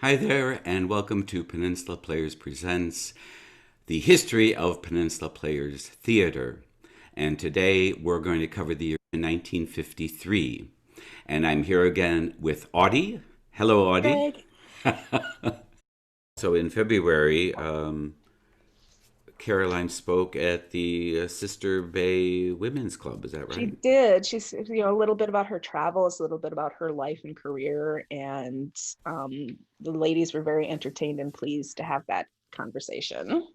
Hi there, and welcome to Peninsula Players Presents the history of Peninsula Players Theatre. And today we're going to cover the year 1953. And I'm here again with Audie. Hello, Audie. Greg. So in February, Caroline spoke at the Sister Bay Women's Club. Is that She right? did. She's, a little bit about her travels, a little bit about her life and career. And the ladies were very entertained and pleased to have that conversation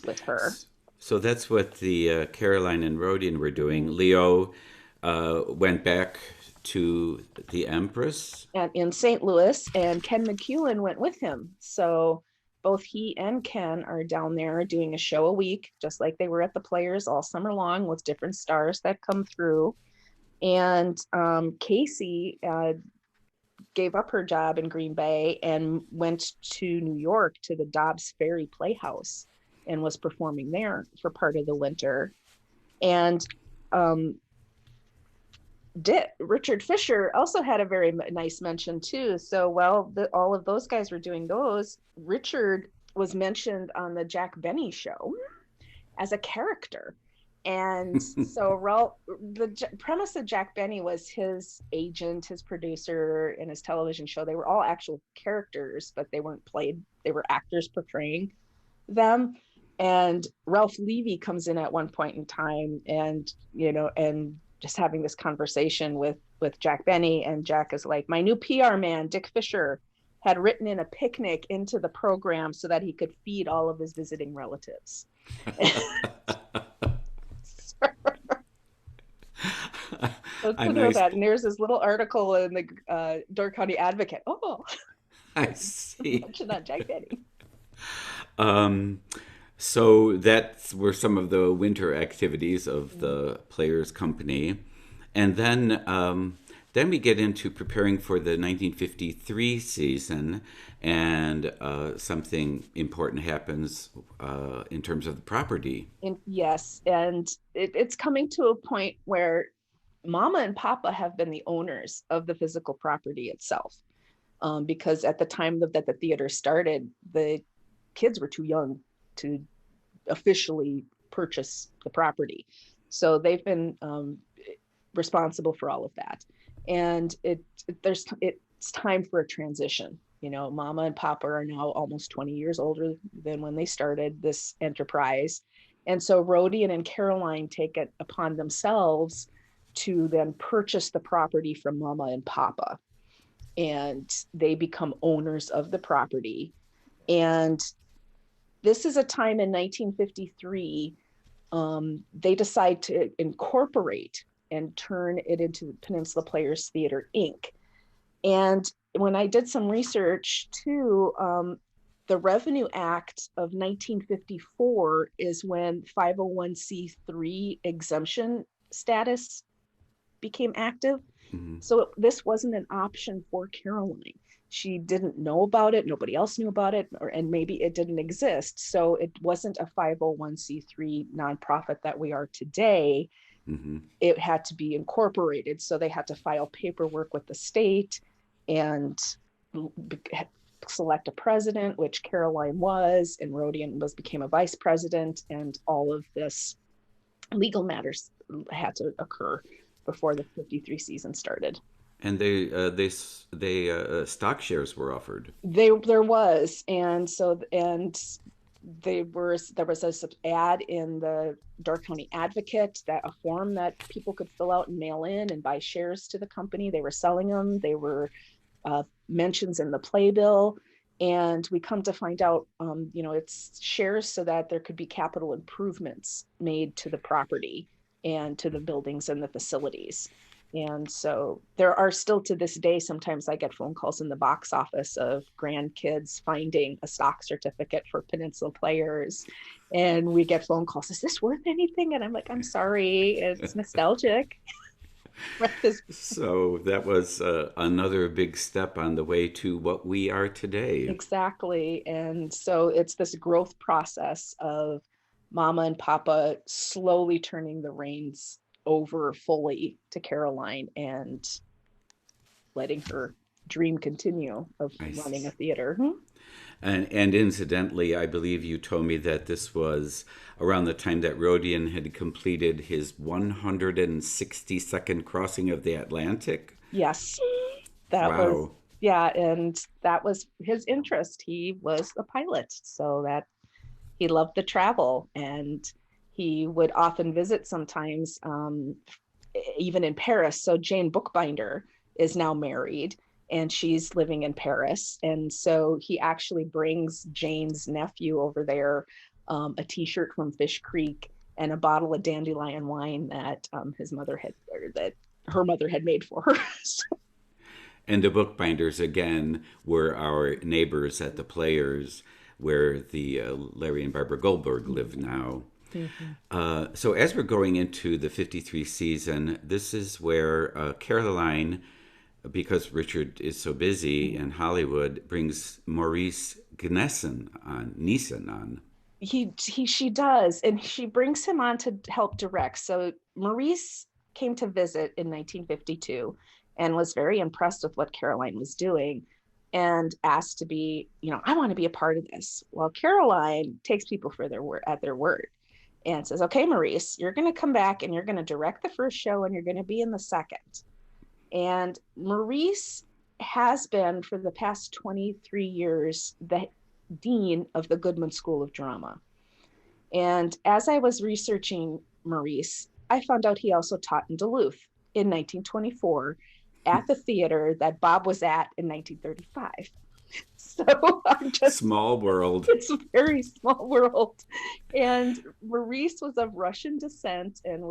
with her. So that's what the Caroline and Rhodian were doing. Mhm. Leo went back to the Empress. And in St. Louis, and Ken McEwen went with him. So both he and Ken are down there doing a show a week, just like they were at the Players all summer long with different stars that come through. And Casey gave up her job in Green Bay and went to New York to the Dobbs Ferry Playhouse and was performing there for part of the winter. And um, Richard Fisher also had a very nice mention too. So while all of those guys were doing those, Richard was mentioned on the Jack Benny show as a character. And so the premise of Jack Benny was his agent, his producer, and his television show. They were all actual characters, but they weren't played. They were actors portraying them. And Ralph Levy comes in at one point in time, and and just having this conversation with Jack Benny, and Jack is like, my new PR man, Dick Fisher, had written in a picnic into the program so that he could feed all of his visiting relatives. So A to know nice, that, and there's this little article in the Door County Advocate. Oh, I see. mention that Jack Benny. Um, so that were some of the winter activities of Mm. the Players Company, and then we get into preparing for the 1953 season, and something important happens in terms of the property. And yes, and it's coming to a point where Mama and Papa have been the owners of the physical property itself, because at the time that the theater started, the kids were too young to officially purchase the property. So they've been responsible for all of that. And it's time for a transition. Mama and Papa are now almost 20 years older than when they started this enterprise. And so Rodion and Caroline take it upon themselves to then purchase the property from Mama and Papa. And they become owners of the property. And this is a time in 1953, they decide to incorporate and turn it into Peninsula Players Theatre Inc. And when I did some research too, the Revenue Act of 1954 is when 501c3 exemption status became active. Mhm. So this wasn't an option for Caroline. She didn't know about it. Nobody else knew about it, and maybe it didn't exist. So it wasn't a 501c3 nonprofit that we are today. Mhm. It had to be incorporated. So they had to file paperwork with the state and select a president, which Caroline was, and Rodion became a vice president, and all of this legal matters had to occur before the 53 season started. And stock shares were offered. There was, and so and there was a ad in the Door County Advocate, that a form that people could fill out and mail in and buy shares to the company. They were selling them. They were mentions in the playbill. And we come to find out, it's shares so that there could be capital improvements made to the property and to the buildings and the facilities. And so there are still, to this day, sometimes I get phone calls in the box office of grandkids finding a stock certificate for Peninsula Players. And we get phone calls, is this worth anything? And I'm like, I'm sorry, it's nostalgic. This So that was another big step on the way to what we are today. Exactly. And so it's this growth process of Mama and Papa slowly turning the reins over fully to Caroline and letting her dream continue of I running a see. theater. And incidentally, I believe you told me that this was around the time that Rodion had completed his 162nd crossing of the Atlantic. Yes, that was, Wow. yeah, and that was his interest. He was a pilot, so that he loved the travel, and he would often visit sometimes, even in Paris. So Jane Bookbinder is now married and she's living in Paris. And so he actually brings Jane's nephew over there a t-shirt from Fish Creek and a bottle of dandelion wine that his mother had, or that her mother had made for her. And the bookbinders, again, were our neighbors at the Players, where the Larry and Barbara Goldberg live now. Mhm. So as we're going into the 53 season, this is where Caroline, because Richard is so busy in Hollywood, brings Maurice Neeson on. She does, and she brings him on to help direct. So Maurice came to visit in 1952 and was very impressed with what Caroline was doing and asked to be, I want to be a part of this. Well, Caroline takes people for their word at their word and says, okay, Maurice, you're going to come back and you're going to direct the first show and you're going to be in the second. And Maurice has been for the past 23 years the dean of the Goodman School of Drama. And as I was researching Maurice, I found out he also taught in Duluth in 1924 at the theater that Bob was at in 1935. So I'm just, Small world. it's a very small world. And Maurice was of Russian descent and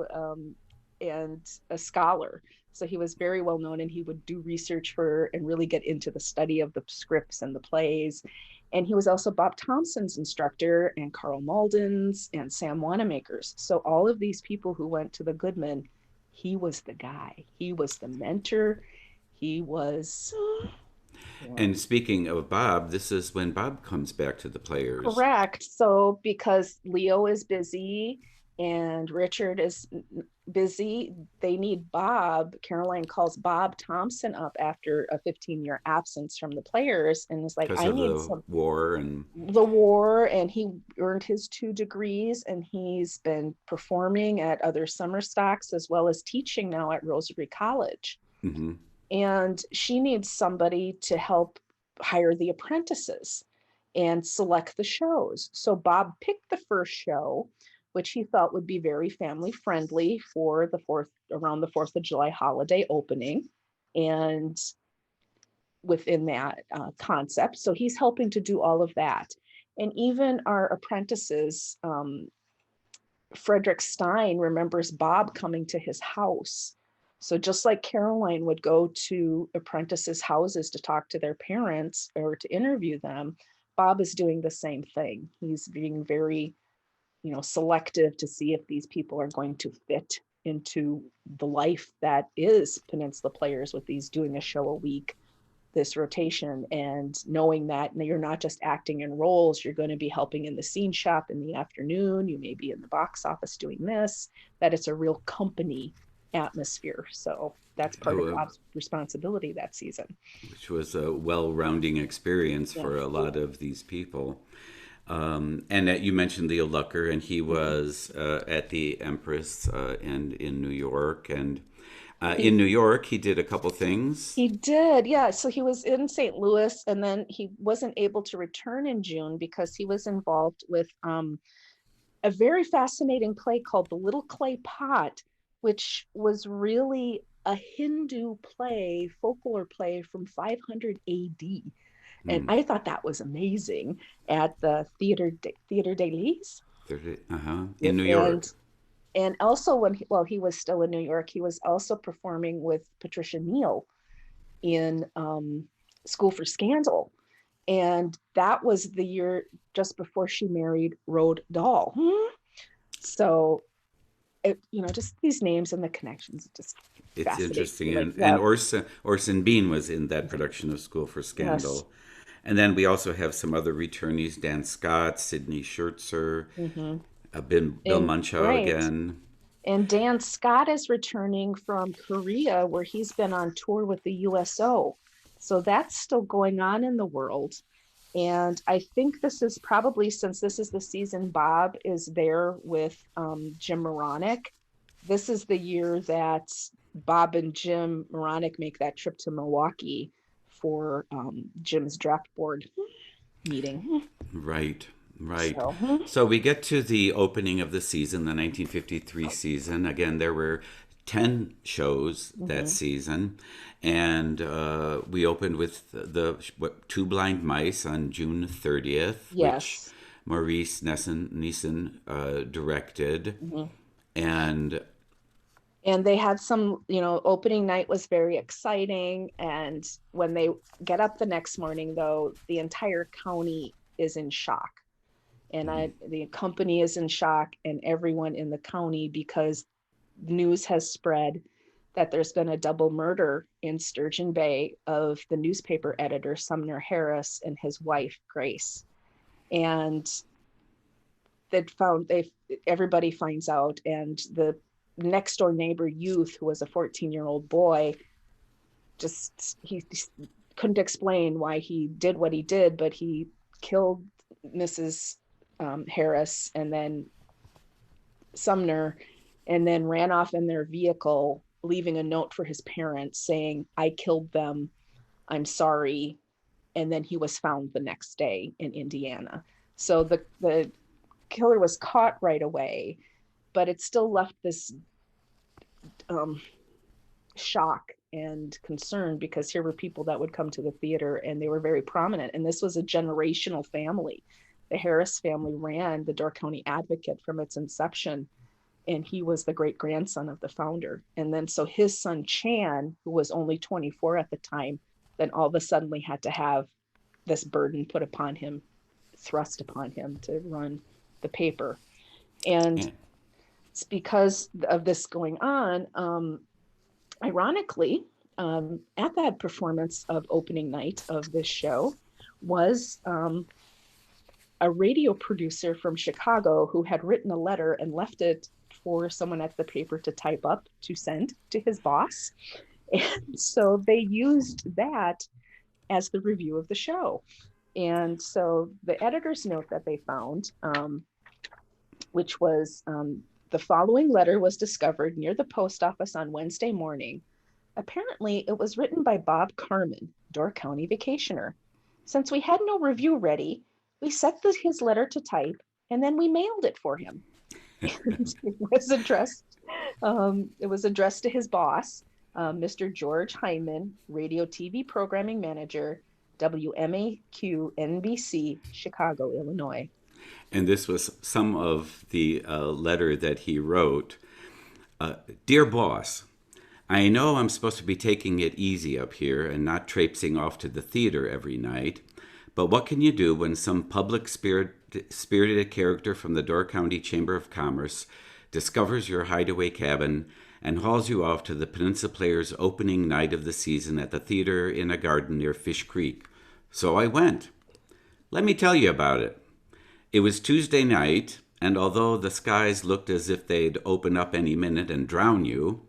a scholar. So he was very well known, and he would do research for and really get into the study of the scripts and the plays. And he was also Bob Thompson's instructor and Carl Malden's and Sam Wanamaker's. So all of these people who went to the Goodman, he was the guy. He was the mentor. He was... And speaking of Bob, this is when Bob comes back to the Players. Correct. So because Leo is busy and Richard is busy, they need Bob. Caroline calls Bob Thompson up after a 15-year absence from the Players and is like, Because I of need the war and the war, and he earned his 2 degrees and he's been performing at other summer stocks as well as teaching now at Rosary College. mm-hmm. And she needs somebody to help hire the apprentices and select the shows. So Bob picked the first show, which he thought would be very family friendly for around the 4th of July holiday opening, and within that concept. So he's helping to do all of that. And even our apprentices, Frederick Stein remembers Bob coming to his house. So just like Caroline would go to apprentices' houses to talk to their parents or to interview them, Bob is doing the same thing. He's being very, selective to see if these people are going to fit into the life that is Peninsula Players, with these doing a show a week, this rotation, and knowing that you're not just acting in roles, you're going to be helping in the scene shop in the afternoon, you may be in the box office doing this, that it's a real company atmosphere. So that's part of Bob's responsibility that season. Which was a well-rounding experience Yeah. for a lot of these people. And you mentioned Leo Lucker, and he was at the Empress and in New York. And in New York, he did a couple things. He did, yeah. So he was in St. Louis, and then he wasn't able to return in June because he was involved with a very fascinating play called The Little Clay Pot, which was really a Hindu play, folklore play from 500 AD. And I thought that was amazing at the Theater des Lys. In New York. And also while he was still in New York, he was also performing with Patricia Neal in School for Scandal. And that was the year just before she married Roald Dahl. So, just these names and the connections, It's interesting. And Orson Bean was in that production of School for Scandal. Yes. And then we also have some other returnees, Dan Scott, Sidschertzer, Bill Munchau again. And Dan Scott is returning from Korea, where he's been on tour with the USO. So that's still going on in the world. And I think this is probably, since this is the season Bob is there with Jim Moronic, this is the year that Bob and Jim Moronic make that trip to Milwaukee for Jim's draft board meeting. Right, right. So, So we get to the opening of the season, the 1953 season. Again, there were 10 shows that season, and we opened with Two Blind Mice on June 30th, which yes. Maurice Neeson directed. And And they had some, opening night was very exciting. And when they get up the next morning, though, the entire county is in shock. And the company is in shock, and everyone in the county, because news has spread that there's been a double murder in Sturgeon Bay of the newspaper editor Sumner Harris and his wife Grace. And everybody finds out, and the next door neighbor Youth, who was a 14-year-old boy, he couldn't explain why he did what he did, but he killed Mrs. Harris and then Sumner, and then ran off in their vehicle, leaving a note for his parents saying, "I killed them, I'm sorry." And then he was found the next day in Indiana. So the killer was caught right away, but it still left this shock and concern, because here were people that would come to the theater and they were very prominent. And this was a generational family. The Harris family ran the Door County Advocate from its inception, and he was the great grandson of the founder. And then so his son Chan, who was only 24 at the time, then all of a sudden had to have this burden put upon him, thrust upon him to run the paper. And it's because of this going on, ironically, at that performance of opening night of this show was a radio producer from Chicago who had written a letter and left it for someone at the paper to type up to send to his boss. And so they used that as the review of the show. And so the editor's note that they found, which was the following letter was discovered near the post office on Wednesday morning. Apparently, it was written by Bob Carmen, Door County vacationer. Since we had no review ready, we set his letter to type, and then we mailed it for him. It was addressed to his boss, Mr. George Hyman, radio TV programming manager, WMAQ NBC, Chicago, Illinois. And this was some of the letter that he wrote. Dear boss, I know I'm supposed to be taking it easy up here and not traipsing off to the theater every night, but what can you do when some spirited character from the Door County Chamber of Commerce discovers your hideaway cabin and hauls you off to the Peninsula Players opening night of the season at the theater in a garden near Fish Creek? So I went. Let me tell you about it. It was Tuesday night, and although the skies looked as if they'd open up any minute and drown you,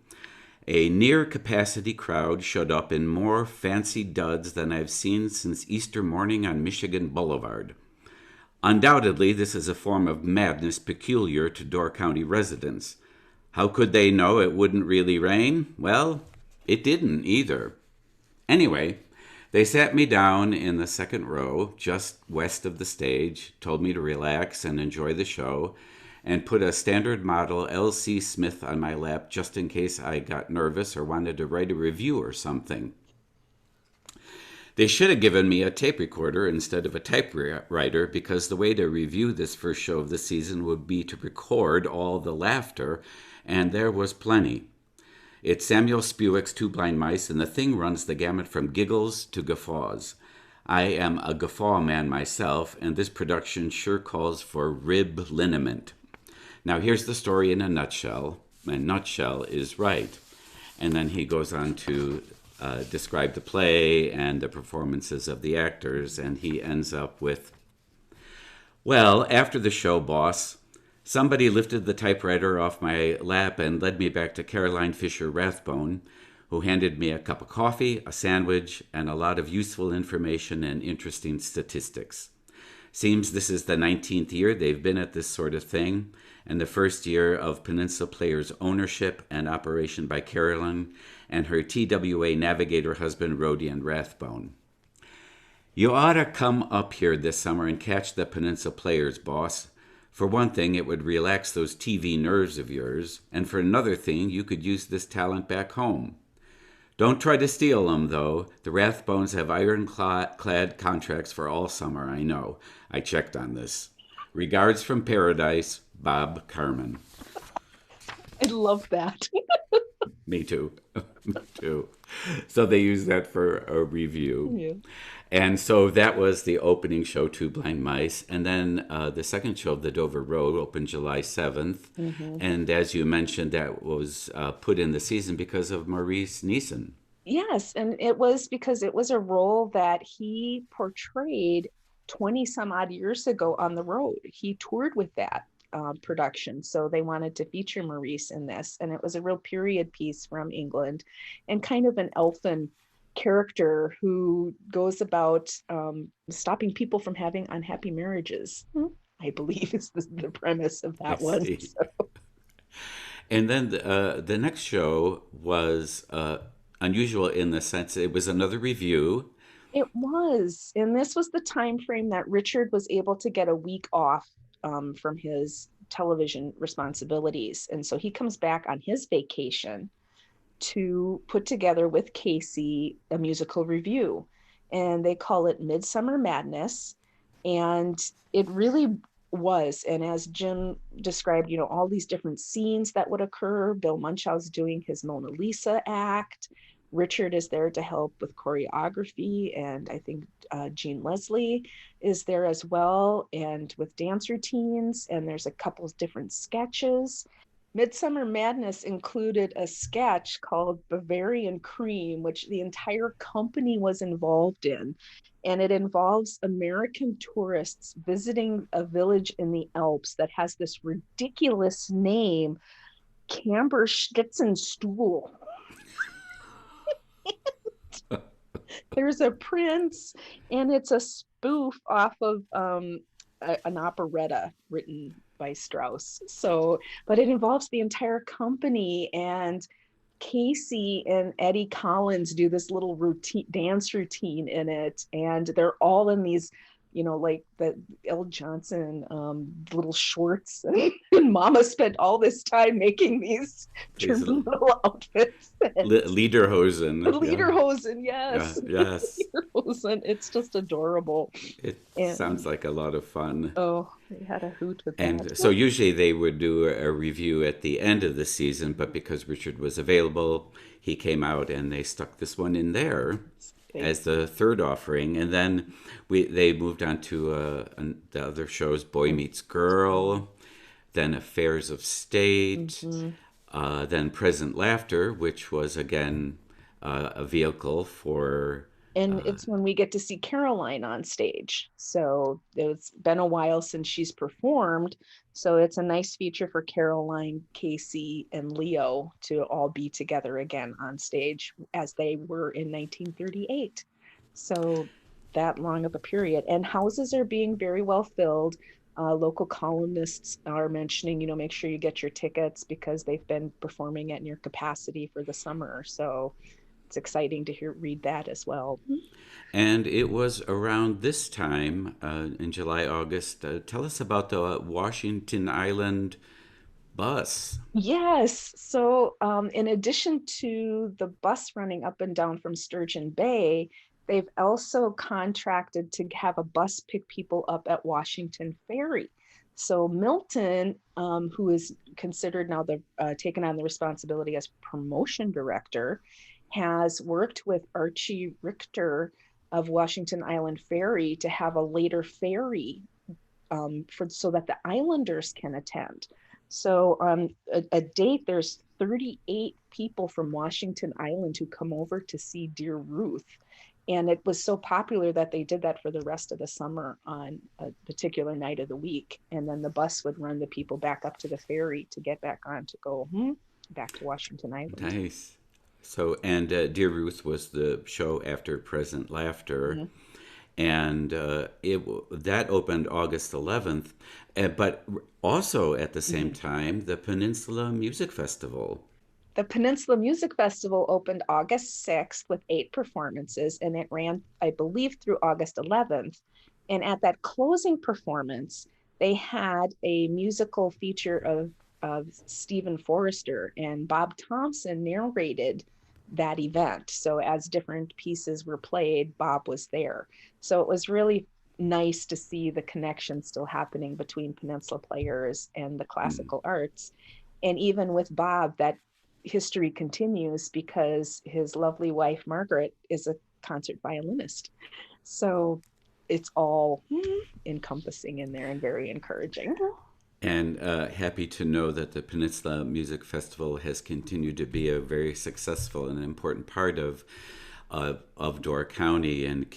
a near-capacity crowd showed up in more fancy duds than I've seen since Easter morning on Michigan Boulevard. Undoubtedly, this is a form of madness peculiar to Door County residents. How could they know it wouldn't really rain? Well, it didn't either. Anyway, they sat me down in the second row, just west of the stage, told me to relax and enjoy the show, and put a standard model L.C. Smith on my lap just in case I got nervous or wanted to write a review or something. They should have given me a tape recorder instead of a typewriter, because the way to review this first show of the season would be to record all the laughter, and there was plenty. It's Samuel Spiewak's Two Blind Mice, and the thing runs the gamut from giggles to guffaws. I am a guffaw man myself, and this production sure calls for rib liniment. Now here's the story in a nutshell. A nutshell is right. And then he goes on to describe the play and the performances of the actors, and he ends up with, well, after the show, boss, somebody lifted the typewriter off my lap and led me back to Caroline Fisher Rathbone, who handed me a cup of coffee, a sandwich, and a lot of useful information and interesting statistics. Seems this is the 19th year they've been at this sort of thing, and the first year of Peninsula Players ownership and operation by Carolyn and her TWA navigator husband, Rodion Rathbone. You ought to come up here this summer and catch the Peninsula Players, boss. For one thing, it would relax those TV nerves of yours, and for another thing, you could use this talent back home. Don't try to steal them, though. The Rathbones have ironclad contracts for all summer, I know. I checked on this. Regards from Paradise, Bob Carmen. I love that. Me too. Me too. So they used that for a review. Yeah. And so that was the opening show, Two Blind Mice. And then the second show of The Dover Road opened July 7th. Mm-hmm. And as you mentioned, that was put in the season because of Maurice Gaines. Yes, and it was because it was a role that he portrayed 20 some odd years ago on the road. He toured with that production. So they wanted to feature Maurice in this. And it was a real period piece from England and kind of an elfin character who goes about stopping people from having unhappy marriages, I believe is the premise of that one. So. And then the next show was unusual in the sense it was another review. It was. And this was the time frame that Richard was able to get a week off from his television responsibilities. And so he comes back on his vacation to put together with Casey a musical review, and they call it Midsommar Madness. And it really was, and as Jim described, all these different scenes that would occur. Bill Munchau's doing his Mona Lisa act. Richard is there to help with choreography, and I think Jean Leslie is there as well, and with dance routines, and there's a couple of different sketches. Midsommar Madness included a sketch called Bavarian Cream, which the entire company was involved in. And it involves American tourists visiting a village in the Alps that has this ridiculous name, Kamberstitzenstuhl. There's a prince, and it's a spoof off of an operetta written by Strauss. So, but it involves the entire company, and Casey and Eddie Collins do this little dance routine in it, and they're all in these, like the L. Johnson little shorts, and Mama spent all this time making these little outfits. Lederhosen. Lederhosen, yes. Yes. Lederhosen. It's just adorable. It sounds like a lot of fun. Oh, they had a hoot with that. And so usually they would do a review at the end of the season, but because Richard was available, he came out and they stuck this one in there as the third offering. And then they moved on to the other shows, Boy Meets Girl, then Affairs of State, then Present Laughter, which was again a vehicle for... And it's when we get to see Caroline on stage. So it's been a while since she's performed. So it's a nice feature for Caroline, Casey, and Leo to all be together again on stage as they were in 1938. So that long of a period. And houses are being very well filled. Local columnists are mentioning, make sure you get your tickets because they've been performing at near capacity for the summer. So it's exciting to read that as well. And it was around this time, in July, August. Tell us about the Washington Island bus. Yes. So in addition to the bus running up and down from Sturgeon Bay, they've also contracted to have a bus pick people up at Washington Ferry. So Milton, who is considered now taken on the responsibility as promotion director, has worked with Archie Richter of Washington Island Ferry to have a later ferry so that the Islanders can attend. So on a date, there's 38 people from Washington Island who come over to see Dear Ruth. And it was so popular that they did that for the rest of the summer on a particular night of the week. And then the bus would run the people back up to the ferry to get back on to go back to Washington Island. Nice. So, and Dear Ruth was the show after Present Laughter, Mhm. and that opened August 11th, but also at the same Mhm. time, the Peninsula Music Festival. The Peninsula Music Festival opened August 6th with 8 performances, and it ran, I believe, through August 11th. And at that closing performance, they had a musical feature of Stephen Forrester, and Bob Thompson narrated that event. So as different pieces were played, Bob was there. So it was really nice to see the connection still happening between Peninsula Players and the Mm. classical arts. And even with Bob, that history continues because his lovely wife, Margaret, is a concert violinist. So it's all encompassing in there and very encouraging. And happy to know that the Peninsula Music Festival has continued to be a very successful and important part of Door County, and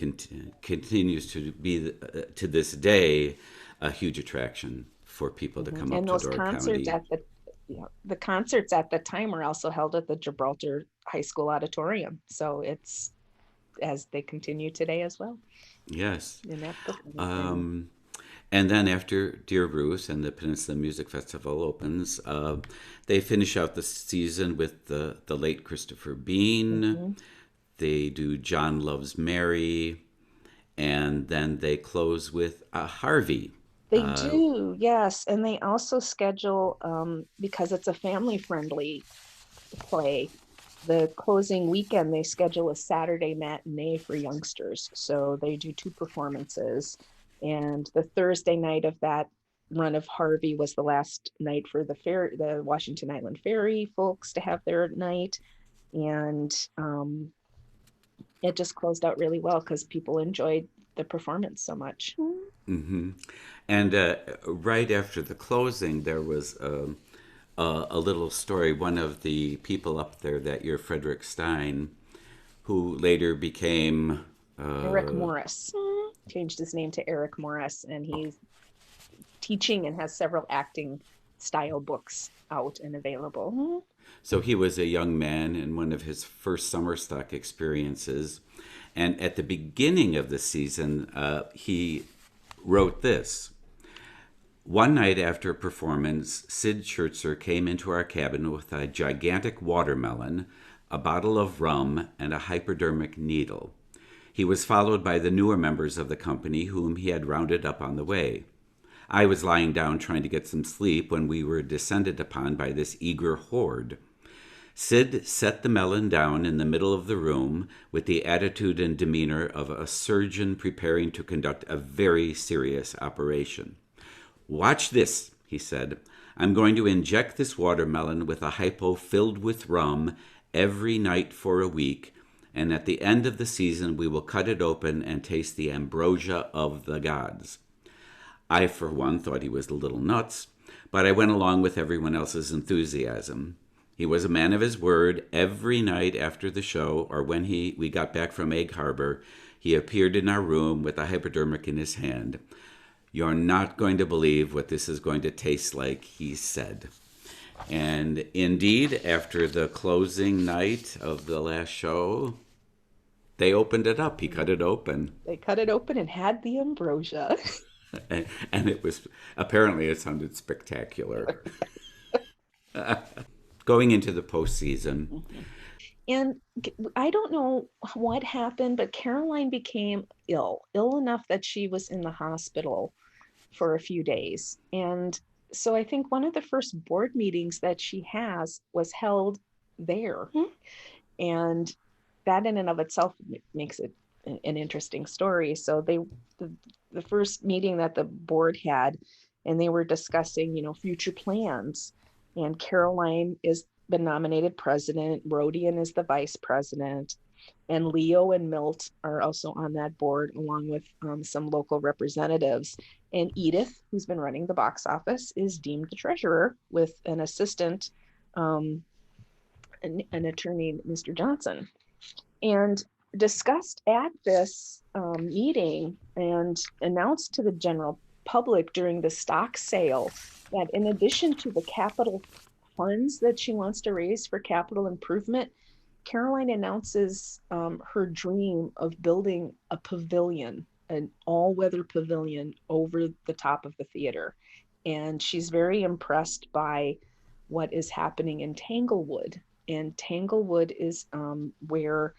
continues to be to this day a huge attraction for people to come up And to those Door concerts County. at the concerts at the time were also held at the Gibraltar High School Auditorium. So it's as they continue today as well Yes. in that performance venue. Um, and then after Dear Ruth and the Peninsula Music Festival opens, they finish out the season with the late Christopher Bean. Mm-hmm. They do John Loves Mary, and then they close with Harvey. They Uh, do, yes. And they also schedule, because it's a family friendly play, the closing weekend, they schedule a Saturday matinee for youngsters. So they do 2 performances. And the Thursday night of that run of Harvey was the last night for the Washington Island Ferry folks to have their night. And it just closed out really well because people enjoyed the performance so much. hmm And right after the closing, there was a little story. One of the people up there that year, Frederick Stein, who later became Eric uh, Morris changed his name to Eric Morris, and he's teaching and has several acting style books out and available. so he was a young man in one of his first summer stock experiences. And at the beginning of the season, he wrote this. One night after a performance, Sidschertzer came into our cabin with a gigantic watermelon, a bottle of rum, and a hypodermic needle. He was followed by the newer members of the company, whom he had rounded up on the way. I was lying down trying to get some sleep when we were descended upon by this eager horde. Sid set the melon down in the middle of the room with the attitude and demeanor of a surgeon preparing to conduct a very serious operation. Watch this, he said. I'm going to inject this watermelon with a hypo filled with rum every night for a week, and at the end of the season we will cut it open and taste the ambrosia of the gods. I, for one, thought he was a little nuts, but I went along with everyone else's enthusiasm. He was a man of his word. Every night after the show, or when we got back from Egg Harbor, he appeared in our room with a hypodermic in his hand. You're not going to believe what this is going to taste like, he said. And indeed, after the closing night of the last show, they opened it up. He cut it open. They cut it open and had the ambrosia. And it was, apparently, it sounded spectacular. Going into the postseason. And I don't know what happened, but Caroline became ill enough that she was in the hospital for a few days. And so I think one of the first board meetings that she has was held there. And that in and of itself makes it an interesting story. So the first meeting that the board had, and they were discussing, future plans. And Caroline is been nominated president. Rodion is the vice president. And Leo and Milt are also on that board, along with some local representatives. And Edith, who's been running the box office, is deemed the treasurer with an assistant, an attorney, Mr. Johnson. And discussed at this meeting and announced to the general public during the stock sale that in addition to the capital funds that she wants to raise for capital improvement, Caroline announces her dream of building a pavilion, an all-weather pavilion over the top of the theater. And she's very impressed by what is happening in Tanglewood. And Tanglewood is where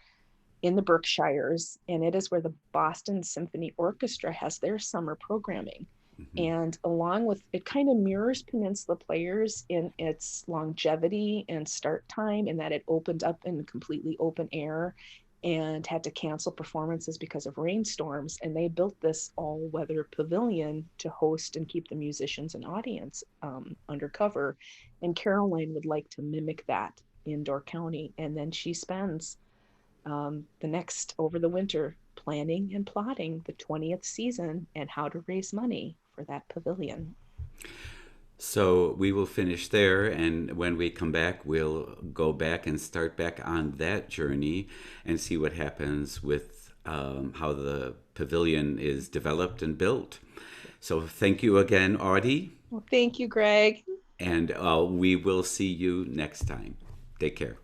in the Berkshires, and it is where the Boston Symphony Orchestra has their summer programming. Mm-hmm. And along with it, kind of mirrors Peninsula Players in its longevity and start time, in that it opened up in completely open air and had to cancel performances because of rainstorms. And they built this all weather pavilion to host and keep the musicians and audience under cover. And Caroline would like to mimic that in Door County. And then she spends the next over the winter planning and plotting the 20th season and how to raise money for that pavilion. So we will finish there, and when we come back, we'll go back and start back on that journey and see what happens with how the pavilion is developed and built. So thank you again, Audie, Well, thank you, Greg. and we will see you next time. Take care.